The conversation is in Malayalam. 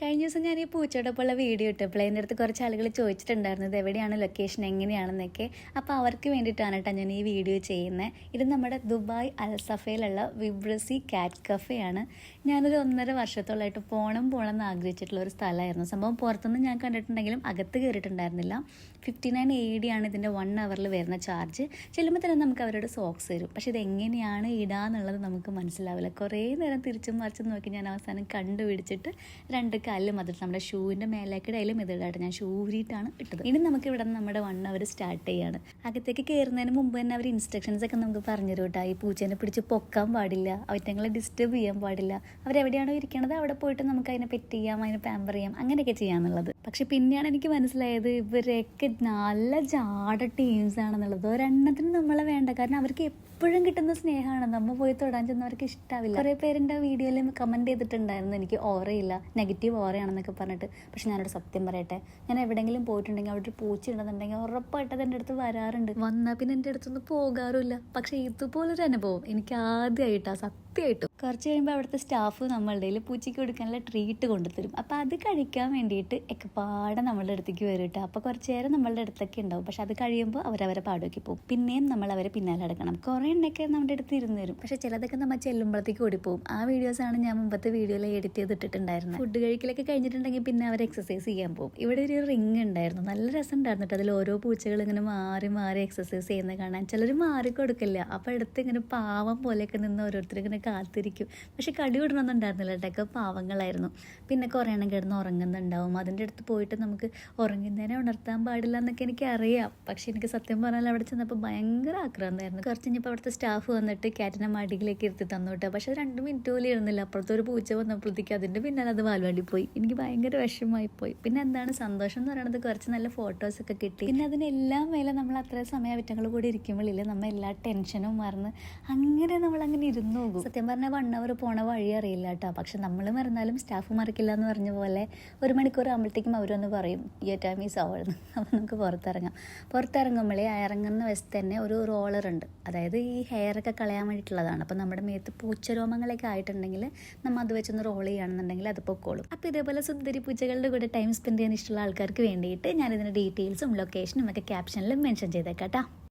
കഴിഞ്ഞ ദിവസം ഞാൻ ഈ പൂച്ചയോടൊപ്പമുള്ള വീഡിയോ ഇട്ടപ്പോൾ എൻ്റെ അടുത്ത് കുറച്ച് ആളുകൾ ചോദിച്ചിട്ടുണ്ടായിരുന്നു ഇത് എവിടെയാണ് ലൊക്കേഷൻ എങ്ങനെയാണെന്നൊക്കെ. അപ്പോൾ അവർക്ക് വേണ്ടിയിട്ടാണ് കേട്ടോ ഞാൻ ഈ വീഡിയോ ചെയ്യുന്നത്. ഇത് നമ്മുടെ ദുബായ് അൽസഫയിലുള്ള വിബ്രസി കാറ്റ് കഫേയാണ്. ഞാനൊരു 1.5 വർഷത്തോളമായിട്ട് പോണം എന്ന് ആഗ്രഹിച്ചിട്ടുള്ള ഒരു സ്ഥലമായിരുന്നു. സംഭവം പുറത്തുനിന്ന് ഞാൻ കണ്ടിട്ടുണ്ടെങ്കിലും അകത്ത് കയറിയിട്ടുണ്ടായിരുന്നില്ല. 59 AED ആണ് ഇതിൻ്റെ 1 അവറിൽ വരുന്ന ചാർജ്. ചെല്ലുമ്പോൾ തന്നെ നമുക്ക് അവരുടെ സോക്സ് തരും. പക്ഷേ ഇതെങ്ങനെയാണ് ഇടാന്നുള്ളത് നമുക്ക് മനസ്സിലാവില്ല. കുറേ നേരം തിരിച്ചും മറിച്ചും നോക്കി ഞാൻ അവസാനം കണ്ടുപിടിച്ചിട്ട് 2 കല്ലും അതിട്ട് നമ്മുടെ ഷൂവിൻ്റെ മേലേക്കിടയിലും ഇതിടായിട്ട് ഞാൻ ഷൂ ഊരിയിട്ടാണ് ഇട്ടത്. ഇനി നമുക്ക് ഇവിടെ നിന്ന് നമ്മുടെ 1 അവർ സ്റ്റാർട്ട് ചെയ്യാണ്. അകത്തേക്ക് കയറുന്നതിന് മുമ്പ് തന്നെ അവർ ഇൻസ്ട്രക്ഷൻസ് ഒക്കെ നമുക്ക് പറഞ്ഞു തരും കേട്ടോ. ഈ പൂച്ചേനെ പിടിച്ച് പൊക്കാൻ പാടില്ല, അവറ്റങ്ങളെ ഡിസ്റ്റർബ് ചെയ്യാൻ പാടില്ല, അവരെവിടെയാണോ ഇരിക്കണത് അവിടെ പോയിട്ട് നമുക്ക് അതിനെ പെറ്റ് ചെയ്യാം, അതിനെ പാമ്പർ ചെയ്യാം, അങ്ങനെയൊക്കെ ചെയ്യാന്നുള്ളത്. പക്ഷെ പിന്നെയാണ് എനിക്ക് മനസ്സിലായത് ഇവരൊക്കെ നല്ല ജാട ടീംസ് ആണെന്നുള്ളത്. ഒരെണ്ണത്തിന് നമ്മളെ വേണ്ട, കാരണം അവർക്ക് എപ്പോഴും കിട്ടുന്ന സ്നേഹമാണ്. നമ്മൾ പോയി തൊടാൻ ചെന്നവർക്ക് ഇഷ്ടാവില്ല. കുറേ പേരെൻ്റെ വീഡിയോയിൽ കമൻറ്റ് ചെയ്തിട്ടുണ്ടായിരുന്നു എനിക്ക് ഓറയില്ല, നെഗറ്റീവ് ഓറയാണെന്നൊക്കെ പറഞ്ഞിട്ട്. പക്ഷെ ഞാനോട് സത്യം പറയട്ടെ, ഞാൻ എവിടെയെങ്കിലും പോയിട്ടുണ്ടെങ്കിൽ അവിടെ ഒരു പൂച്ച ഉണ്ടെന്നുണ്ടെങ്കിൽ ഉറപ്പായിട്ട് എൻ്റെ അടുത്ത് വരാറുണ്ട്. വന്നാൽ പിന്നെ എൻ്റെ അടുത്തൊന്നും പോകാറുമില്ല. പക്ഷെ ഇതുപോലൊരു അനുഭവം എനിക്ക് ആദ്യമായിട്ടാണ്, സത്യമായിട്ടും. കുറച്ച് കഴിയുമ്പോൾ അവിടുത്തെ സ്റ്റാഫ് നമ്മളുടെ പൂച്ചയ്ക്ക് കൊടുക്കാനുള്ള ട്രീറ്റ് കൊണ്ടുതരും. അപ്പോൾ അത് കഴിക്കാൻ വേണ്ടിയിട്ട് ഒക്കെപ്പാടെ നമ്മളുടെ അടുത്തേക്ക് വരും കേട്ടോ. അപ്പോൾ കുറച്ച് നേരം നമ്മളുടെ അടുത്തൊക്കെ ഉണ്ടാവും. പക്ഷെ അത് കഴിയുമ്പോൾ അവരവരെ പാടുവയ്ക്ക് പോകും. പിന്നെയും നമ്മൾ അവരെ പിന്നാലെ അടക്കണം. കുറേ എണ്ണയൊക്കെ നമ്മുടെ അടുത്ത് ഇരുന്ന് തരും. പക്ഷെ ചിലതൊക്കെ നമ്മൾ ചെല്ലുമ്പോഴത്തേക്ക് ഓടിപ്പോവും. ആ വീഡിയോസാണ് ഞാൻ മുമ്പത്തെ വീഡിയോയിൽ എഡിറ്റ് ചെയ്തിട്ടുണ്ടായിരുന്നത്. ഫുഡ് കഴിക്കലൊക്കെ കഴിഞ്ഞിട്ടുണ്ടെങ്കിൽ പിന്നെ അവർ എക്സസൈസ് ചെയ്യാൻ പോകും. ഇവിടെ ഒരു റിങ് ഉണ്ടായിരുന്നു, നല്ല രസം ഉണ്ടായിരുന്നു. അതിൽ ഓരോ പൂച്ചകൾ ഇങ്ങനെ മാറി മാറി എക്സസൈസ് ചെയ്യുന്നത് കാണാൻ. ചിലർ മാറി കൊടുക്കില്ല. അപ്പോൾ അടുത്ത് ഇങ്ങനെ പാവം പോലെയൊക്കെ നിന്ന് ഓരോരുത്തർ ഇങ്ങനെ കാത്തിരിക്കും. പക്ഷെ കടി വിടണമെന്നും ഉണ്ടായിരുന്നില്ല കേട്ടോ, പാവങ്ങളായിരുന്നു. പിന്നെ കുറേ എണ്ണം കിടന്ന് ഉറങ്ങുന്നുണ്ടാവും. അതിൻ്റെ അടുത്ത് പോയിട്ട് നമുക്ക് ഉറങ്ങുന്നതിനെ ഉണർത്താൻ പാടില്ല എന്നൊക്കെ എനിക്കറിയാം. പക്ഷെ എനിക്ക് സത്യം പറഞ്ഞാൽ അവിടെ ചെന്നപ്പോൾ ഭയങ്കര ആക്രാന്തായിരുന്നു. കുറച്ച് കഴിഞ്ഞപ്പോൾ അവിടുത്തെ സ്റ്റാഫ് വന്നിട്ട് കാറ്റിനെ മടിയിലേക്ക് ഇരുത്തി തന്നു കേട്ടോ. പക്ഷെ 2 മിനിറ്റ് പോലും ഇരുന്നില്ല. അപ്പുറത്തെ ഒരു പൂച്ച വന്നപ്പോഴത്തേക്ക് അതിൻ്റെ പിന്നാലെ അത് വാൽവാടി പോയി. എനിക്ക് ഭയങ്കര വിഷമമായി പോയി. പിന്നെ എന്താണ് സന്തോഷം എന്ന് പറയുന്നത്, കുറച്ച് നല്ല ഫോട്ടോസൊക്കെ കിട്ടി. പിന്നെ അതിനെല്ലാം മേലെ നമ്മൾ അത്രയും സമയം അവറ്റങ്ങൾ കൂടി ഇരിക്കുമ്പോഴില്ലേ നമ്മൾ എല്ലാ ടെൻഷനും മറന്ന് അങ്ങനെ നമ്മളങ്ങനെ ഇരുന്ന് പോകും. സത്യം പറഞ്ഞാൽ 1 അവർ പോണ വഴി അറിയില്ല കേട്ടോ. പക്ഷെ നമ്മൾ മറന്നാലും സ്റ്റാഫ് മറക്കില്ല എന്ന് പറഞ്ഞ പോലെ 1 മണിക്കൂർ ആകുമ്പോഴത്തേക്കും അവരൊന്ന് പറയും യുവർ ടൈം ഈസ് ഓവർ. അപ്പോൾ നമുക്ക് പുറത്തിറങ്ങുമ്പോഴേ ഇറങ്ങുന്ന വശത്ത് തന്നെ ഒരു റോളറുണ്ട്. അതായത് ഈ ഹെയറൊക്കെ കളയാൻ വേണ്ടിയിട്ടുള്ളതാണ്. അപ്പോൾ നമ്മുടെ മേത്ത് പൂച്ചരോമങ്ങളൊക്കെ ആയിട്ടുണ്ടെങ്കിൽ നമ്മൾ അത് വെച്ചൊന്ന് റോൾ ചെയ്യുകയാണെന്നുണ്ടെങ്കിൽ അത് പൊക്കോളും. അപ്പോൾ ഇതേപോലെ സുന്ദരി പൂച്ചകളുടെ കൂടെ ടൈം സ്പെൻഡ് ചെയ്യാൻ ഇഷ്ടമുള്ള ആൾക്കാർക്ക് വേണ്ടിയിട്ട് ഞാനിതിൻ്റെ ഡീറ്റെയിൽസും ലൊക്കേഷനും ഒക്കെ ക്യാപ്ഷനിൽ മെൻഷൻ ചെയ്തേക്കാം കേട്ടോ.